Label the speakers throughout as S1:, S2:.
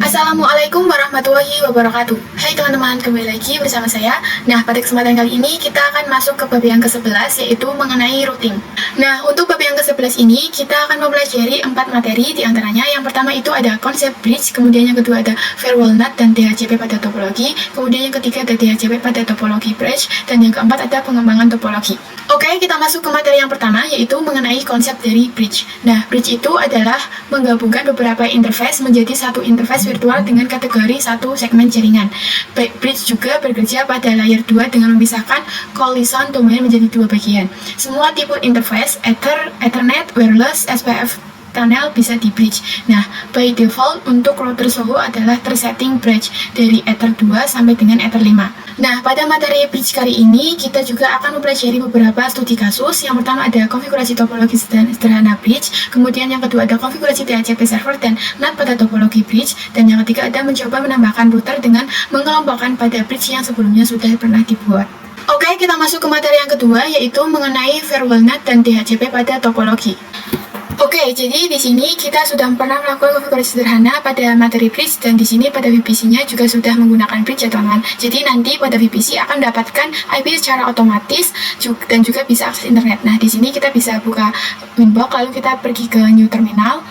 S1: Assalamualaikum warahmatullahi wabarakatuh. Hai teman-teman, kembali lagi bersama saya. Nah, pada kesempatan kali ini kita akan masuk ke bab yang ke-11, yaitu mengenai routing. Nah, untuk bab yang ke-11 ini kita akan mempelajari 4 materi, diantaranya yang pertama itu ada konsep bridge, kemudian yang kedua ada firewall NAT dan DHCP pada topologi, kemudian yang ketiga ada DHCP pada topologi bridge, dan yang keempat ada pengembangan topologi. Oke, kita masuk ke materi yang pertama, yaitu mengenai konsep dari bridge. Nah, bridge itu adalah menggabungkan beberapa interface menjadi satu interface virtual dengan kategori satu segmen jaringan. Bridge juga bekerja pada layer 2 dengan memisahkan collision domain menjadi dua bagian. Semua tipe interface, Ethernet, wireless, SPF tunnel bisa di bridge. Nah, by default untuk router Soho adalah tersetting bridge dari Ether 2 sampai dengan Ether 5. Nah, pada materi bridge kali ini kita juga akan mempelajari beberapa studi kasus. Yang pertama ada konfigurasi topologi sederhana bridge, kemudian yang kedua ada konfigurasi DHCP server dan NAT pada topologi bridge, dan yang ketiga ada mencoba menambahkan router dengan mengelompokkan pada bridge yang sebelumnya sudah pernah dibuat. Oke, kita masuk ke materi yang kedua, yaitu mengenai firewall NAT dan DHCP pada topologi. Oke, jadi di sini kita sudah pernah melakukan konfigurasi sederhana pada materi bridge, dan di sini pada VPC-nya juga sudah menggunakan bridge ya teman-teman. Jadi nanti pada VPC akan mendapatkan IP secara otomatis dan juga bisa akses internet. Nah, di sini kita bisa buka Winbox lalu kita pergi ke New Terminal.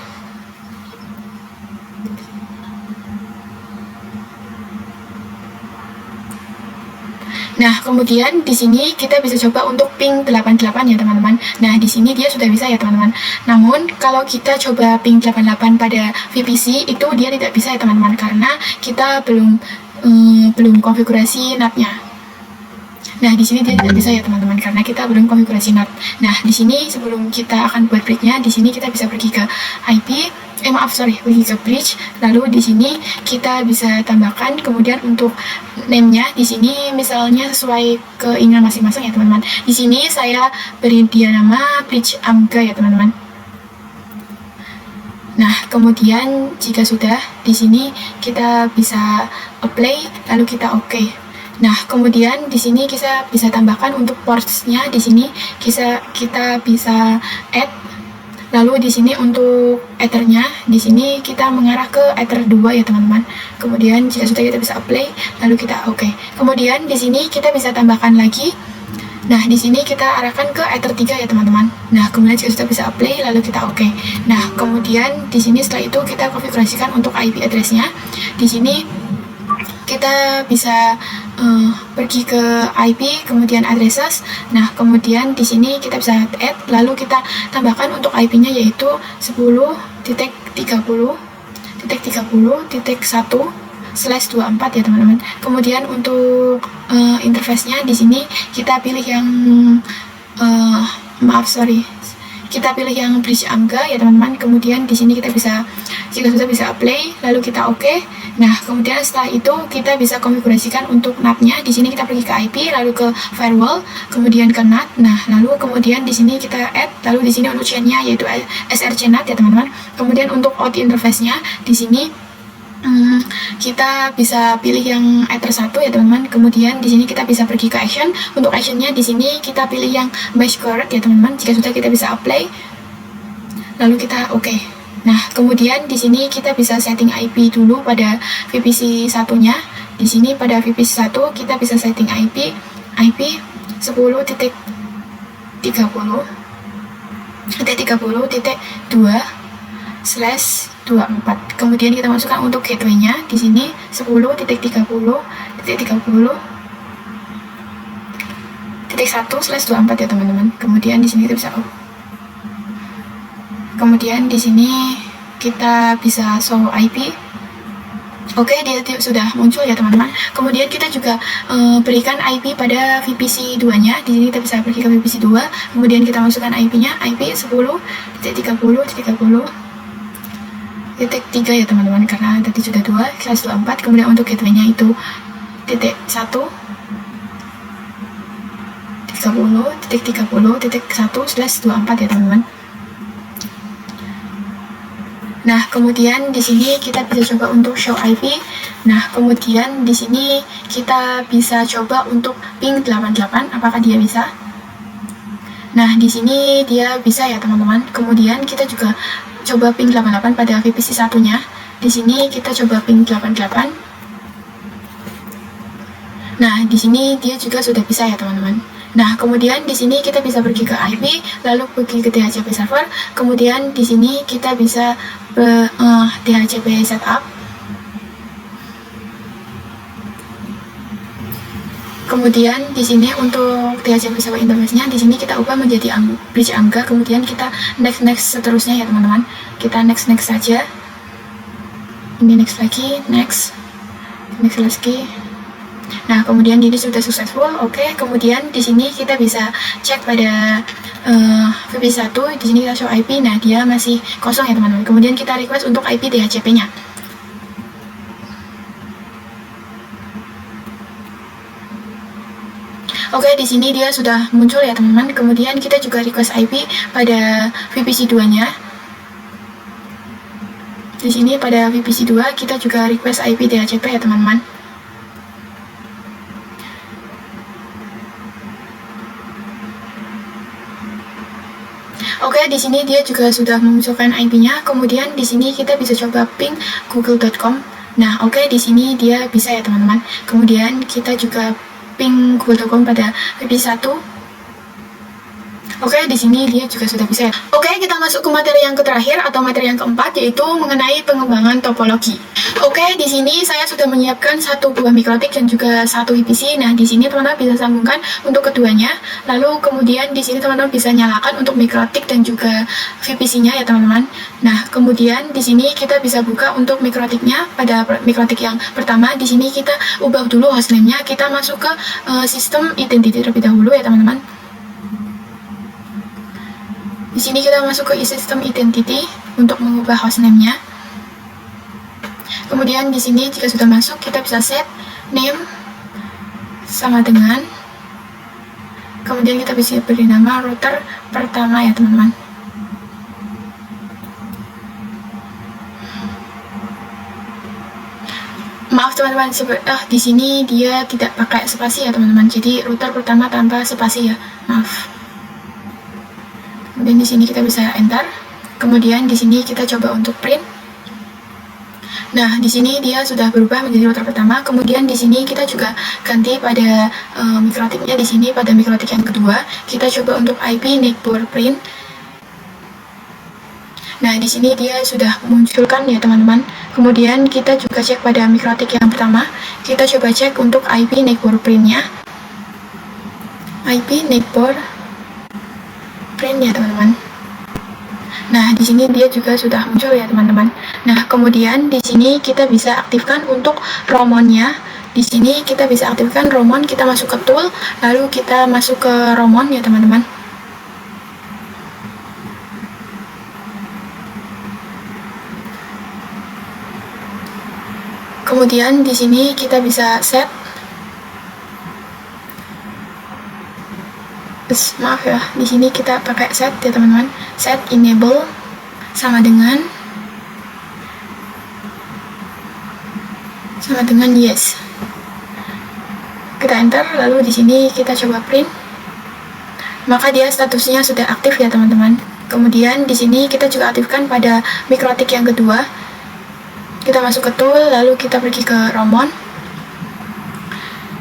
S1: Nah, kemudian di sini kita bisa coba untuk ping 88 ya teman-teman. Nah, di sini dia sudah bisa ya teman-teman. Namun, kalau kita coba ping 88 pada VPC itu dia tidak bisa ya teman-teman, karena kita belum konfigurasi NAT-nya. Nah, di sini dia tidak bisa ya teman-teman, karena kita belum konfigurasi NAT. Nah, di sini sebelum kita akan buat bridge-nya, di sini kita bisa pergi ke IP, pergi ke bridge. Lalu di sini kita bisa tambahkan, kemudian untuk name-nya di sini misalnya sesuai keinginan masing-masing ya teman-teman. Di sini saya beri dia nama bridge AMGA ya teman-teman. Nah, kemudian jika sudah, di sini kita bisa apply, lalu kita oke. Nah, kemudian di sini kita bisa tambahkan untuk ports-nya, di sini kita bisa add. Lalu di sini untuk Ether-nya, di sini kita mengarah ke Ether 2 ya teman-teman. Kemudian jika sudah kita bisa apply, lalu kita oke. Kemudian di sini kita bisa tambahkan lagi. Nah, di sini kita arahkan ke Ether 3 ya teman-teman. Nah, kemudian jika sudah bisa apply, lalu kita oke. Nah, kemudian di sini setelah itu kita konfigurasikan untuk IP address-nya. Di sini kita bisa pergi ke IP, kemudian addresses. Nah, kemudian di sini kita bisa add, lalu kita tambahkan untuk IP-nya yaitu 10.30.30.1/24 ya teman-teman. Kemudian untuk interface-nya di sini kita pilih yang kita pilih yang bridge AMGA ya teman-teman. Kemudian di sini kita bisa, jika sudah bisa apply, lalu kita oke. Nah, kemudian setelah itu kita bisa konfigurasikan untuk NAT-nya. Di sini kita pergi ke IP, lalu ke firewall, kemudian ke NAT. Nah, lalu kemudian di sini kita add, lalu di sini untuk chain-nya yaitu SRC NAT ya teman-teman. Kemudian untuk out interface-nya di sini kita bisa pilih yang Ether 1 ya teman-teman. Kemudian di sini kita bisa pergi ke action. Untuk actionnya di sini kita pilih yang base current ya teman-teman. Jika sudah kita bisa apply, lalu kita oke. Nah, kemudian di sini kita bisa setting IP dulu pada VPC 1-nya. Di sini pada VPC 1 kita bisa setting IP 10.30.2/24. Kemudian kita masukkan untuk gateway-nya di sini 10.30.30.1/24 ya teman-teman. Kemudian di sini kita bisa kemudian di sini kita bisa show IP. Oke, dia sudah muncul ya teman-teman. Kemudian kita juga berikan IP pada VPC 2-nya. Di sini kita bisa pergi ke VPC 2. Kemudian kita masukkan IP-nya, IP 10.30.30.3 ya teman-teman, karena tadi sudah 2/24. Kemudian untuk gateway-nya itu .1.30.30.1/24 ya teman-teman. Nah, kemudian di sini kita bisa coba untuk show IP. Nah, kemudian di sini kita bisa coba untuk ping 88, apakah dia bisa? Nah, di sini dia bisa ya teman-teman. Kemudian kita juga coba ping 88 pada VPC 1-nya. di sini kita coba ping 88. Nah, di sini dia juga sudah bisa ya teman-teman. Nah, kemudian di sini kita bisa pergi ke IP, lalu pergi ke DHCP server. Kemudian di sini kita bisa DHCP setup. Kemudian di sini untuk DHCP server interface-nya di sini kita ubah menjadi bridge Angga. Kemudian kita next seterusnya ya teman-teman. Kita next saja. Ini next lagi, next lagi. Nah, kemudian ini sudah successful. Oke, kemudian di sini kita bisa cek pada VP1. Di sini kita show IP. Nah, dia masih kosong ya teman-teman. Kemudian kita request untuk IP DHCP-nya. Oke, di sini dia sudah muncul ya teman-teman. Kemudian kita juga request IP pada VPC2-nya. Di sini pada VPC2 kita juga request IP DHCP ya teman-teman. Oke, di sini dia juga sudah memunculkan IP-nya. Kemudian di sini kita bisa coba ping google.com. Nah, oke, di sini dia bisa ya teman-teman. Kemudian kita juga ping google.com pada VP1. Oke, di sini dia juga sudah bisa ya. Oke, kita masuk ke materi yang terakhir atau materi yang keempat, yaitu mengenai pengembangan topologi. Oke, di sini saya sudah menyiapkan satu buah mikrotik dan juga satu VPC. Nah, di sini teman-teman bisa sambungkan untuk keduanya. Lalu kemudian di sini teman-teman bisa nyalakan untuk mikrotik dan juga VPC-nya ya teman-teman. Nah, kemudian di sini kita bisa buka untuk mikrotiknya. Pada mikrotik yang pertama, di sini kita ubah dulu hostname-nya. Kita masuk ke sistem identity terlebih dahulu ya teman-teman. Di sini kita masuk ke sistem identity untuk mengubah hostname-nya. Kemudian di sini jika sudah masuk, kita bisa set name sama dengan, kemudian kita bisa beri nama router pertama ya teman-teman. Maaf teman-teman, di sini dia tidak pakai spasi ya teman-teman. Jadi router pertama tanpa spasi ya. Maaf. Kemudian di sini kita bisa enter. Kemudian di sini kita coba untuk print. Nah, di sini dia sudah berubah menjadi router pertama. Kemudian di sini kita juga ganti pada mikrotiknya. Di sini pada mikrotik yang kedua, kita coba untuk IP neighbor print. Nah, di sini dia sudah munculkan ya teman-teman. Kemudian kita juga cek pada mikrotik yang pertama. Kita coba cek untuk IP neighbor print-nya. IP neighbor print ya teman-teman. Nah, di sini dia juga sudah muncul ya teman-teman. Nah, kemudian di sini kita bisa aktifkan untuk romonnya. Di sini kita bisa aktifkan romon, kita masuk ke tool, lalu kita masuk ke romon ya teman-teman. Kemudian di sini kita bisa set. Maaf ya, di sini kita pakai set ya teman-teman. Set enable sama dengan yes. Kita enter, lalu di sini kita coba print. Maka dia statusnya sudah aktif ya teman-teman. Kemudian di sini kita juga aktifkan pada mikrotik yang kedua. Kita masuk ke tool, lalu kita pergi ke romon.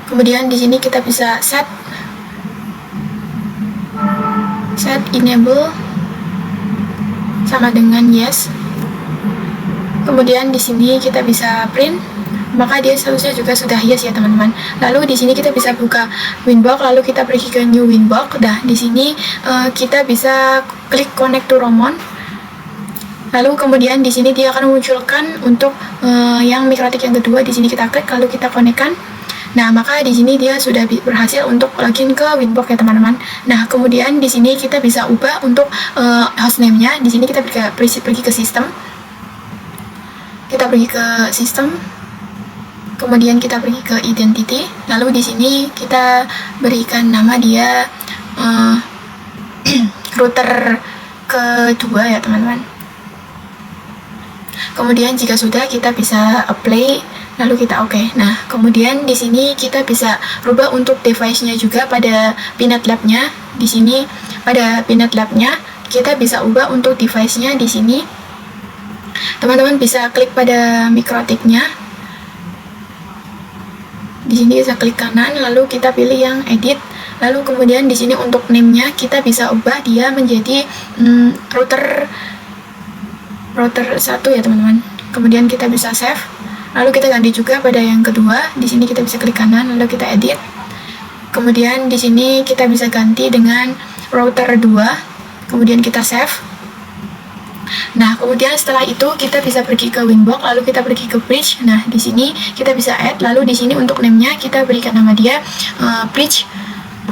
S1: Kemudian di sini kita bisa set enable sama dengan yes. Kemudian di sini kita bisa print, maka dia statusnya juga sudah yes ya teman-teman. Lalu di sini kita bisa buka winbox, lalu kita pergi ke new winbox. Nah, di sini kita bisa klik connect to romon. Lalu kemudian di sini dia akan memunculkan untuk yang mikrotik yang kedua. Di sini kita klik, lalu kita konekkan. Nah, maka di sini dia sudah berhasil untuk login ke winbox ya teman-teman. Nah, kemudian di sini kita bisa ubah untuk hostname-nya. Di sini kita pergi ke sistem. Kita pergi ke sistem. Kemudian kita pergi ke identity. Lalu di sini kita berikan nama dia router kedua ya teman-teman. Kemudian jika sudah, kita bisa apply, lalu kita oke. Nah, kemudian di sini kita bisa rubah untuk device-nya juga pada Pinet Lab-nya. Di sini pada Pinet Lab-nya kita bisa ubah untuk device-nya di sini. Teman-teman bisa klik pada mikrotiknya. Di sini bisa klik kanan, lalu kita pilih yang edit. Lalu kemudian di sini untuk name-nya kita bisa ubah dia menjadi router 1 ya teman-teman. Kemudian kita bisa save. Lalu kita ganti juga pada yang kedua. Di sini kita bisa klik kanan, lalu kita edit. Kemudian di sini kita bisa ganti dengan router 2. Kemudian kita save. Nah, kemudian setelah itu kita bisa pergi ke Winbox, lalu kita pergi ke bridge. Nah, di sini kita bisa add, lalu di sini untuk name-nya kita berikan nama dia bridge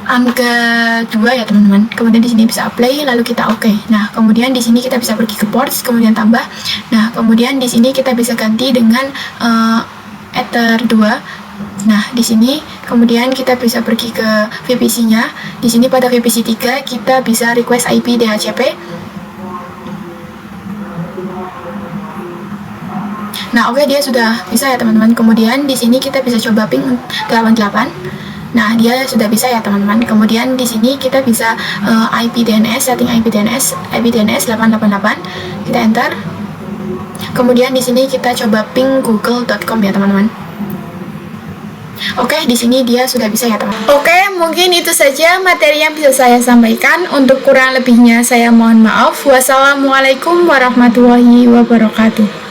S1: ke-2 ya teman-teman. Kemudian di sini bisa apply, lalu kita oke. Nah, kemudian di sini kita bisa pergi ke ports, kemudian tambah. Nah, kemudian di sini kita bisa ganti dengan Ether 2. Nah, di sini kemudian kita bisa pergi ke VPC-nya. Di sini pada VPC 3 kita bisa request IP DHCP. Nah, oke, dia sudah bisa ya teman-teman. Kemudian di sini kita bisa coba ping 88. Nah, dia sudah bisa ya teman-teman. Kemudian di sini kita bisa IP DNS, setting IP DNS 888. Kita enter. Kemudian di sini kita coba ping google.com ya teman-teman. Oke, di sini dia sudah bisa ya teman-teman. Oke, mungkin itu saja materi yang bisa saya sampaikan. Untuk kurang lebihnya saya mohon maaf. Wassalamualaikum warahmatullahi wabarakatuh.